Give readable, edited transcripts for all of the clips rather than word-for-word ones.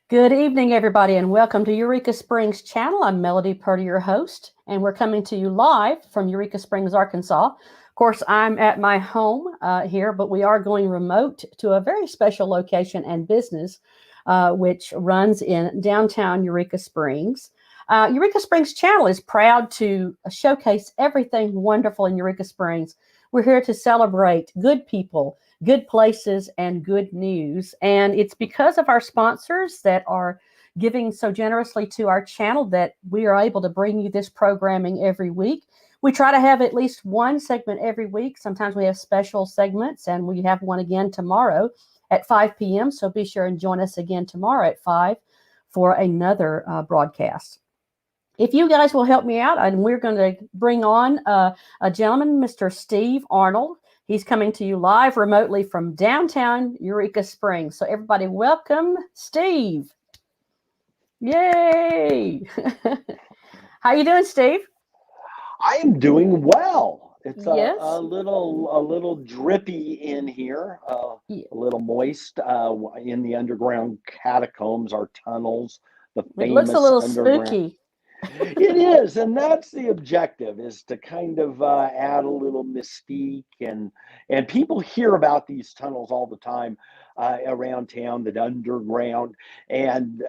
Good evening, everybody, and welcome to Eureka Springs channel. I'm Melody Purdy, your host, and we're coming to you live from Eureka Springs, Arkansas. Of course, I'm at my home here, but we are going remote to a very special location and business, which runs in downtown Eureka Springs. Eureka Springs channel is proud to showcase everything wonderful in Eureka Springs. We're here to celebrate good people, good places, and good news. And it's because of our sponsors that are giving so generously to our channel that we are able to bring you this programming every week. We try to have at least one segment every week. Sometimes we have special segments, and we have one again tomorrow at 5 p.m. So be sure and join us again tomorrow at 5 for another broadcast. If you guys will help me out, and we're going to bring on a gentleman, Mr. Steve Arnold. He's coming to you live remotely from downtown Eureka Springs. So everybody welcome Steve. Yay. How you doing, Steve? I am doing well. It's Yes. a little drippy in here, a little moist in the underground catacombs, our tunnels, the It looks famous a little underground. spooky. It is, and that's the objective, is to kind of add a little mystique, and people hear about these tunnels all the time around town, that underground, and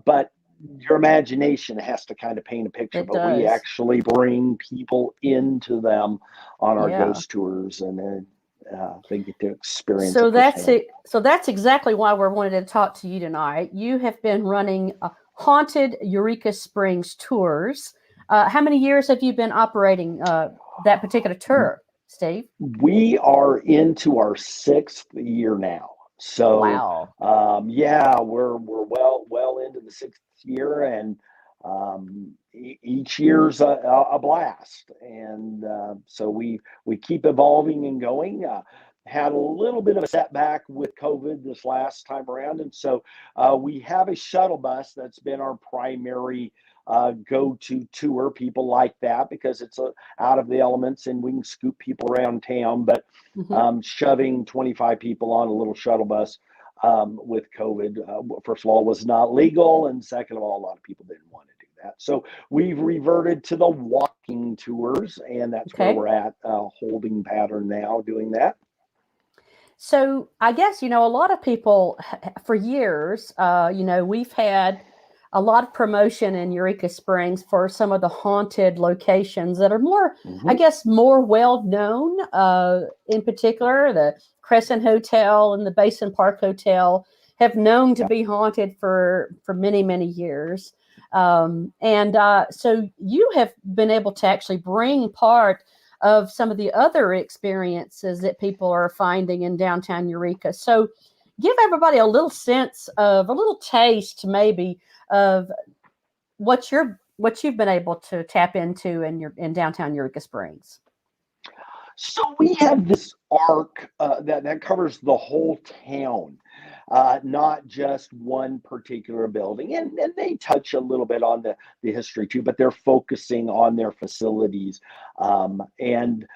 but your imagination has to kind of paint a picture. It But we does. actually bring people into them on our Yeah. ghost tours, and then they get to experience So it that's firsthand. it. So that's exactly why we're wanting to talk to you tonight. You have been running haunted Eureka Springs tours. How many years have you been operating that particular tour, Steve? We are into our 6th year now. So Wow. yeah, we're well into the 6th year, and each year's a blast. And so we keep evolving and going. Had a little bit of a setback with COVID this last time around, and so we have a shuttle bus that's been our primary go-to tour. People like that because it's out of the elements, and we can scoop people around town. But Mm-hmm. shoving 25 people on a little shuttle bus with COVID, first of all, was not legal, and second of all, a lot of people didn't want to do that. So we've reverted to the walking tours, and that's where Okay. we're at, holding pattern now, doing that. So I guess, a lot of people for years, we've had a lot of promotion in Eureka Springs for some of the haunted locations that are more, I Mhm. guess, more well known. In particular, the Crescent Hotel and the Basin Park Hotel have known to Yeah. be haunted for many, many years. So you have been able to actually bring part of some of the other experiences that people are finding in downtown Eureka. So give everybody a little sense of a little taste maybe of what you've been able to tap into in downtown Eureka Springs. So we have this arc that covers the whole town, not just one particular building. And they touch a little bit on the history too, but they're focusing on their facilities. And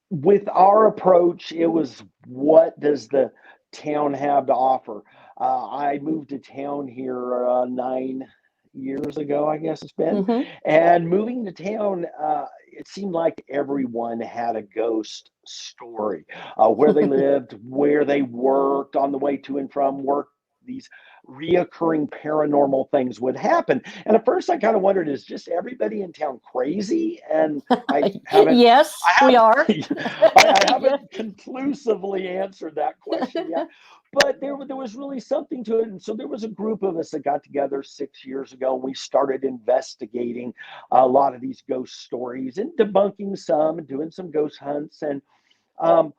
with our approach, it was, what does the town have to offer? I moved to town here 9 years ago, I guess it's been. Mm-hmm. And moving to town, it seemed like everyone had a ghost story, where they lived, where they worked, on the way to and from work. These reoccurring paranormal things would happen. And at first I kind of wondered, is just everybody in town crazy? And I haven't Yes, I we haven't are. I Yeah. haven't conclusively answered that question yet. But there was really something to it. And so there was a group of us that got together 6 years ago, and we started investigating a lot of these ghost stories and debunking some and doing some ghost hunts, and um,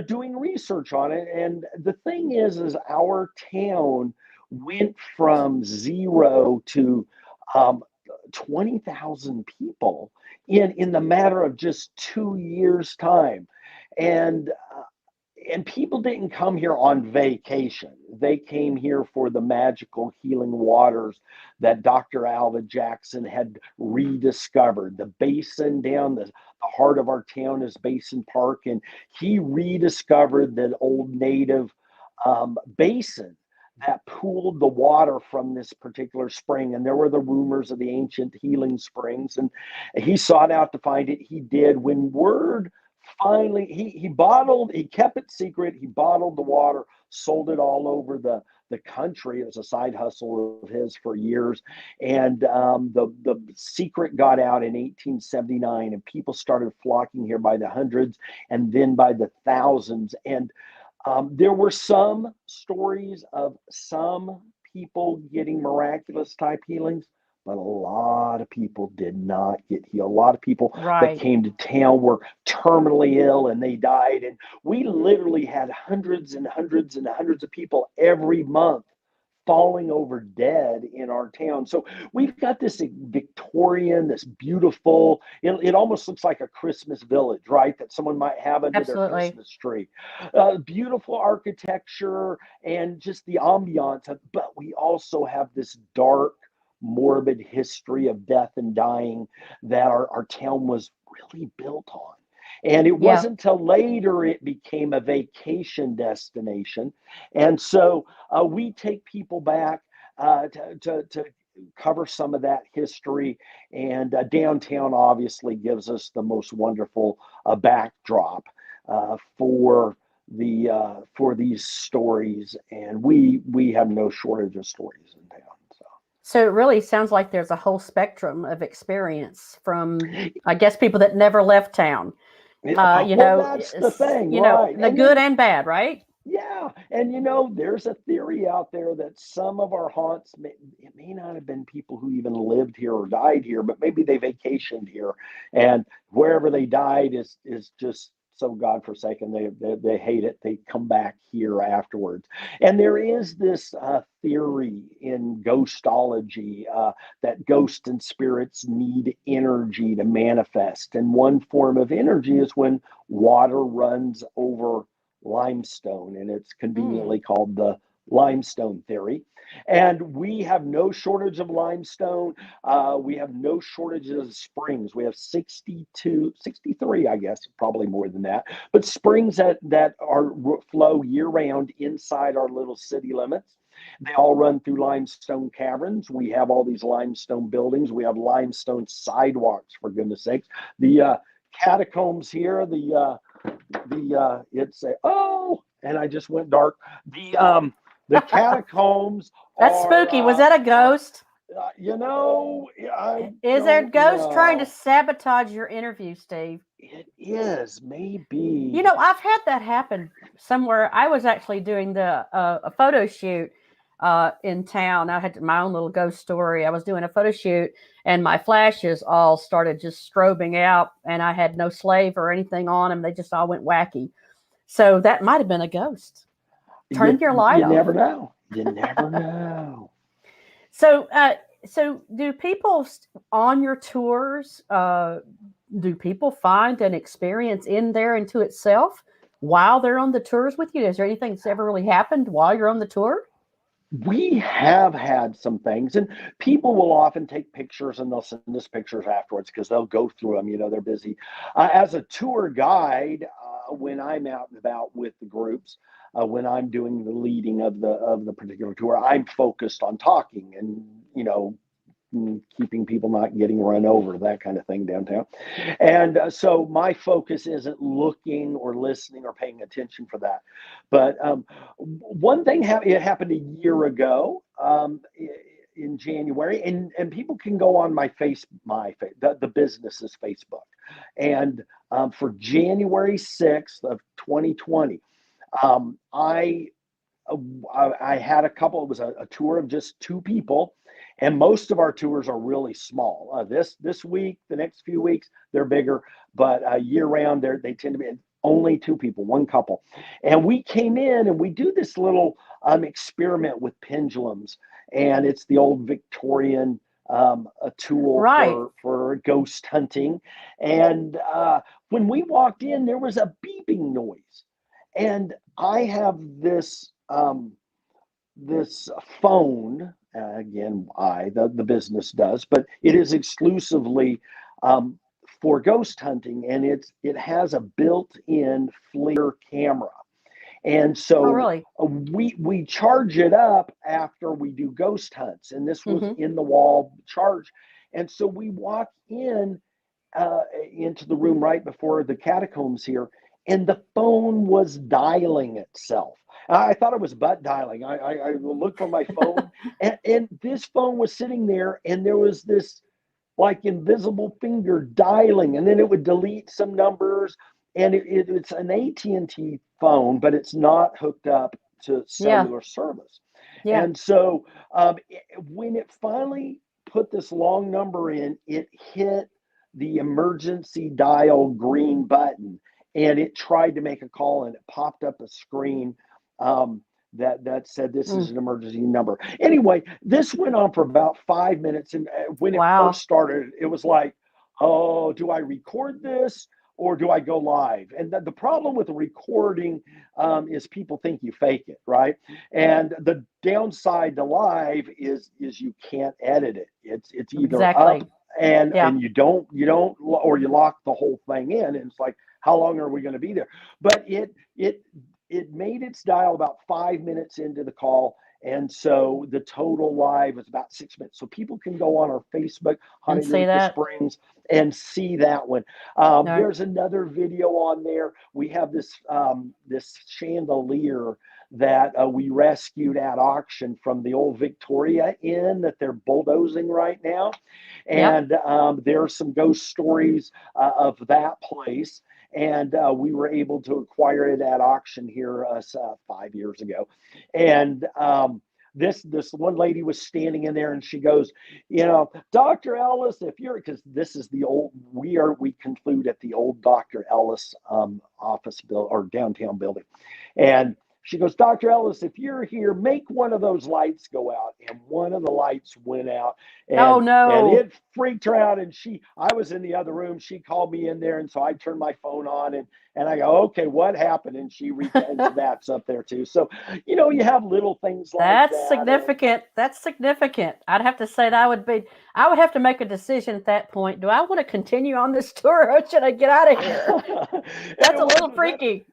doing research on it. And the thing is our town went from zero to um, 20,000 people in the matter of just 2 years' time. And and people didn't come here on vacation. They came here for the magical healing waters that Dr. Alva Jackson had rediscovered. The basin down the heart of our town is Basin Park, and he rediscovered that old native basin that pooled the water from this particular spring. And there were the rumors of the ancient healing springs. And he sought out to find it. He did. When word finally, he kept it secret. He bottled the water, sold it all over the country. It was a side hustle of his for years. And the secret got out in 1879, and people started flocking here by the hundreds and then by the thousands. And there were some stories of some people getting miraculous type healings, but a lot of people did not get healed. A lot of people that came to town were terminally ill and they died. And we literally had hundreds and hundreds and hundreds of people every month falling over dead in our town. So we've got this Victorian, this beautiful, it almost looks like a Christmas village, right? That someone might have under their Christmas tree. Beautiful architecture and just the ambiance. But we also have this dark, morbid history of death and dying that our town was really built on. And it wasn't until later it became a vacation destination. And so we take people back to cover some of that history. And downtown obviously gives us the most wonderful backdrop for these stories. And we have no shortage of stories in town. So it really sounds like there's a whole spectrum of experience from, I guess, people that never left town. That's the thing, right? The good and bad, right? Yeah. And, there's a theory out there that some of our haunts, it may not have been people who even lived here or died here, but maybe they vacationed here. And wherever they died is just so godforsaken, they hate it. They come back here afterwards. And there is this theory in ghostology that ghosts and spirits need energy to manifest. And one form of energy is when water runs over limestone, and it's conveniently called the Limestone Theory. And we have no shortage of limestone. We have no shortages of springs. We have 63, I guess, probably more than that, but springs that flow year round inside our little city limits. They all run through limestone caverns. We have all these limestone buildings. We have limestone sidewalks, for goodness sakes. The catacombs here, and I just went dark. The catacombs. That's spooky. Was that a ghost? Is there a ghost trying to sabotage your interview, Steve? It is, maybe. I've had that happen somewhere. I was actually doing a photo shoot in town. I had my own little ghost story. I was doing a photo shoot, and my flashes all started just strobing out, and I had no slave or anything on them. They just all went wacky. So that might have been a ghost. Turn your light off. You never know. You never know. So do people on your tours, do people find an experience in there into itself while they're on the tours with you? Is there anything that's ever really happened while you're on the tour? We have had some things, and people will often take pictures and they'll send us pictures afterwards because they'll go through them. They're busy. As a tour guide, when I'm out and about with the groups, when I'm doing the leading of the particular tour, I'm focused on talking and, keeping people not getting run over, that kind of thing downtown. And so my focus isn't looking or listening or paying attention for that. But one thing, it happened a year ago in January, and people can go on the business's Facebook. And for January 6th of 2020, I had a couple. It was a tour of just two people, and most of our tours are really small. This week, the next few weeks, they're bigger, but year round, they tend to be only two people, one couple. And we came in and we do this little experiment with pendulums, and it's the old Victorian a tool for ghost hunting. And when we walked in, there was a beeping noise, and I have this phone. Again, the business does, but it is exclusively for ghost hunting, and it has a built-in FLIR camera. And Oh, so really? we charge it up after we do ghost hunts, and this was Mm-hmm. in the wall charge. And so we walk into the room right before the catacombs here, and the phone was dialing itself. I thought it was butt dialing. I looked for my phone, and this phone was sitting there, and there was this like invisible finger dialing, and then it would delete some numbers. And it's an AT&T phone, but it's not hooked up to Yeah. cellular service. Yeah. And so when it finally put this long number in, it hit the emergency dial green button, and it tried to make a call, and it popped up a screen that said this is Mm. an emergency number. Anyway, this went on for about 5 minutes, and when it first Wow. started, it was like, oh, do I record this or do I go live? And the problem with the recording is people think you fake it, right? And the downside to live is you can't edit it. It's either up Exactly. Yeah. and you don't or you lock the whole thing in, and it's like, how long are we going to be there? But it made its dial about 5 minutes into the call. And so the total live was about 6 minutes. So people can go on our Facebook, And Haunted say Eureka that. Springs, and see that one. All right. There's another video on there. We have this chandelier that we rescued at auction from the old Victoria Inn that they're bulldozing right now. Yep. And there are some ghost stories of that place. And we were able to acquire it at auction here 5 years ago. And this one lady was standing in there, and she goes, Dr. Ellis, if you're, because this is the old, we conclude at the old Dr. Ellis office building or downtown building. And she goes, Dr. Ellis, if you're here, make one of those lights go out. And one of the lights went out, Oh, and no. it freaked her out. And I was in the other room. She called me in there, and so I turned my phone on, and I go, okay, what happened? And that's up there too. So you have little things like That's that. significant. That's significant. I'd have to say that I would have to make a decision at that point. Do I want to continue on this tour, or should I get out of here? That's a little freaky.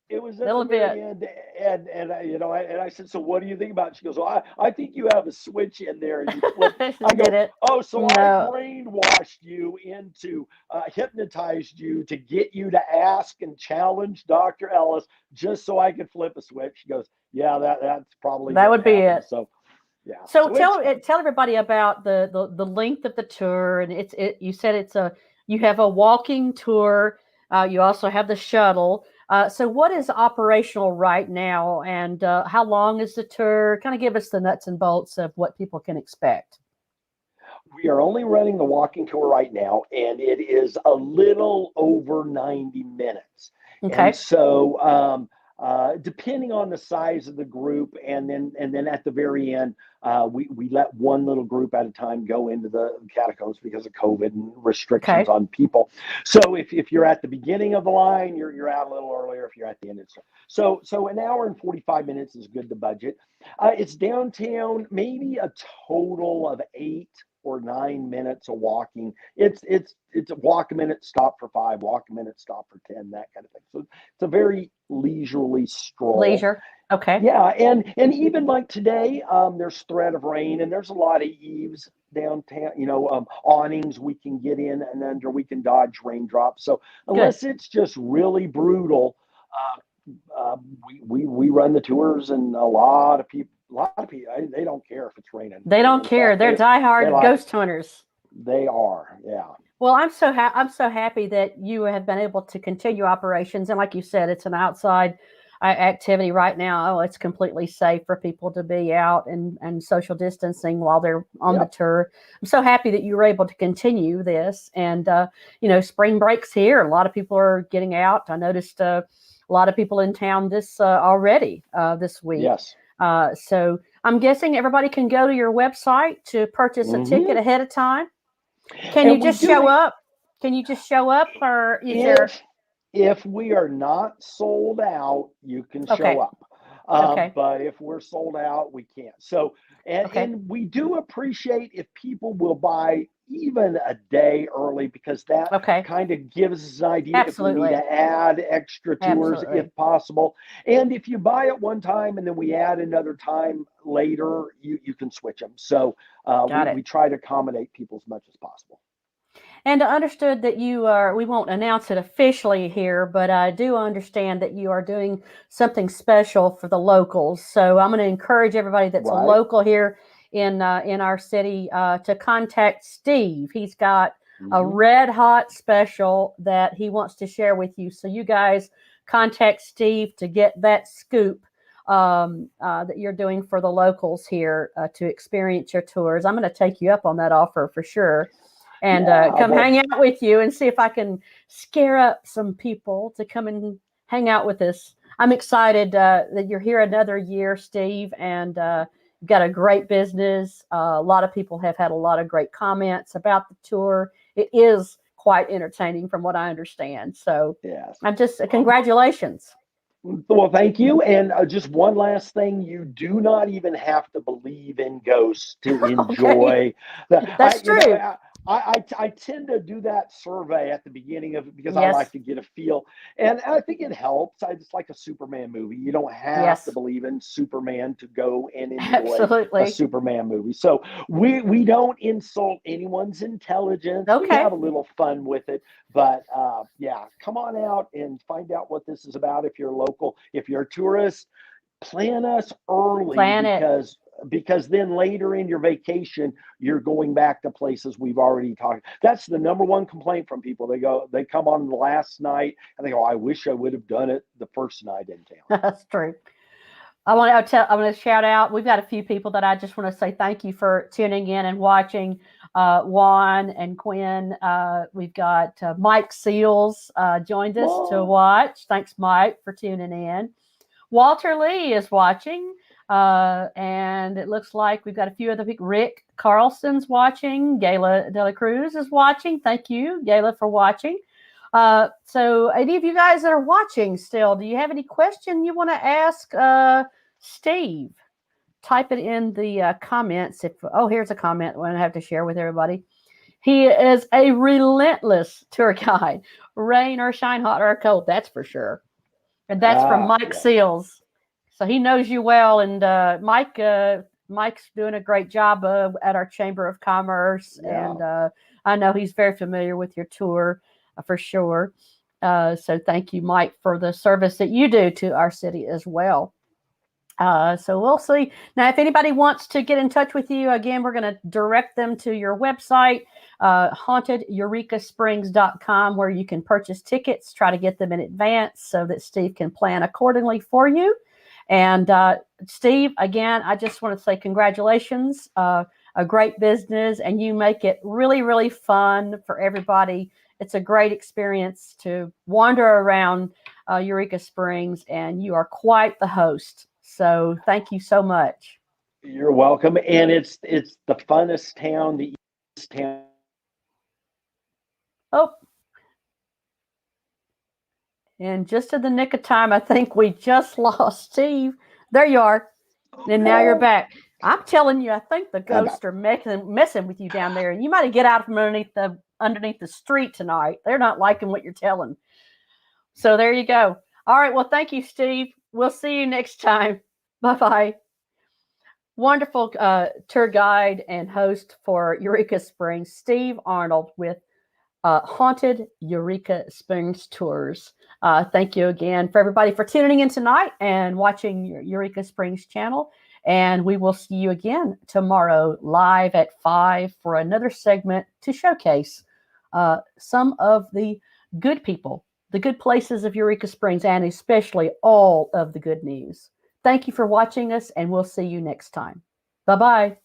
It was A at the little very bit. end, and I said, so what do you think about it? She goes, well, I think you have a switch in there, and you flip. I Did go, it? oh, so I No. brainwashed you into hypnotized you to get you to ask and challenge Dr. Ellis just so I could flip a switch. She goes, yeah, that's probably That what would be happened. it. So yeah. So So tell everybody about the length of the tour, and you said you have a walking tour. You also have the shuttle. So what is operational right now, and how long is the tour? Kind of give us the nuts and bolts of what people can expect. we are only running the walking tour right now, and it is a little over 90 minutes. And Okay. so, depending on the size of the group, and then at the very end, we let one little group at a time go into the catacombs because of COVID and restrictions Okay. on people. So if you're at the beginning of the line, you're out a little earlier. If you're at the end, it's so an hour and 45 minutes is good to budget. It's downtown, maybe a total of 8 or 9 minutes of walking. It's a walk a minute, stop for 5, walk a minute, stop for 10, that kind of thing. So it's a very leisurely stroll. Leisure. Okay. Yeah, and even like today, there's threat of rain, and there's a lot of eaves downtown. Awnings we can get in and under. We can dodge raindrops. So Good. unless it's just really brutal, we run the tours, and a lot of people, they don't care if it's raining. They don't In care. fact, They're they diehard like ghost hunters. they are, yeah. Well, I'm so happy that you have been able to continue operations, and like you said, it's an outside activity right now. Oh, it's completely safe for people to be out and social distancing while they're on the Yep. tour. I'm so happy that you were able to continue this, and spring break's here. A lot of people are getting out. I noticed a lot of people in town this week. Yes. So I'm guessing everybody can go to your website to purchase a ticket ahead of time. Can you And we just do show up? Can you just show up, or is there? if we are not sold out, you can show Okay. up. Okay. But if we're sold out, we can't. So, and we do appreciate if people will buy even a day early, because that kind of gives us an idea if we need to add extra tours if possible. And if you buy it one time and then we add another time later, you can switch them. So we try to accommodate people as much as possible. And I understood that you are, we won't announce it officially here, but I do understand that you are doing something special for the locals. So I'm going to encourage everybody that's a local here in our city to contact Steve. He's got a red hot special that he wants to share with you. So you guys contact Steve to get that scoop that you're doing for the locals here to experience your tours. I'm going to take you up on that offer for sure. And come hang out with you and see if I can scare up some people to come and hang out with us. I'm excited that you're here another year, Steve, and you've got a great business. A lot of people have had a lot of great comments about the tour. It is quite entertaining from what I understand. So I'm just, congratulations. Well, thank you. And just one last thing, you do not even have to believe in ghosts to enjoy. That's true. I tend to do that survey at the beginning of it because I like to get a feel. And I think it helps. I just like a Superman movie. You don't have to believe in Superman to go and enjoy a Superman movie. So we don't insult anyone's intelligence. We have a little fun with it. But come on out and find out what this is about if you're local. If you're a tourist, plan us early because then later in your vacation, you're going back to places we've already talked. That's the number one complaint from people. They come on the last night and they go, I wish I would have done it the first night in town. That's true. I want to shout out. We've got a few people that I just want to say thank you for tuning in and watching. Juan and Quinn. We've got Mike Seals joined us to watch. Thanks, Mike, for tuning in. Walter Lee is watching. And it looks like we've got a few other people. Rick Carlson's watching. Gayla De La Cruz is watching. Thank you, Gayla, for watching. So any of you guys that are watching still, do you have any question you want to ask Steve? Type it in the comments. Here's a comment I have to share with everybody. He is a relentless tour guide. Rain or shine, hot or cold, that's for sure. And that's from Mike Seals. So he knows you well, and Mike's doing a great job at our Chamber of Commerce, and I know he's very familiar with your tour for sure. So thank you, Mike, for the service that you do to our city as well. So we'll see. Now, if anybody wants to get in touch with you, again, we're going to direct them to your website, hauntedeureka.springs.com, where you can purchase tickets, try to get them in advance so that Steve can plan accordingly for you. And Steve, again, I just want to say congratulations, a great business, and you make it really, really fun for everybody. It's a great experience to wander around Eureka Springs, and you are quite the host. So thank you so much. You're welcome. And it's the funnest town, the easiest town. And just in the nick of time, I think we just lost Steve. There you are. And now you're back. I'm telling you, I think the ghosts are messing with you down there. And you might get out from underneath the street tonight. They're not liking what you're telling. So there you go. All right. Well, thank you, Steve. We'll see you next time. Bye-bye. Wonderful tour guide and host for Eureka Springs, Steve Arnold with Haunted Eureka Springs Tours. Thank you again for everybody for tuning in tonight and watching your Eureka Springs channel. And we will see you again tomorrow live at 5 for another segment to showcase some of the good people, the good places of Eureka Springs, and especially all of the good news. Thank you for watching us, and we'll see you next time. Bye-bye.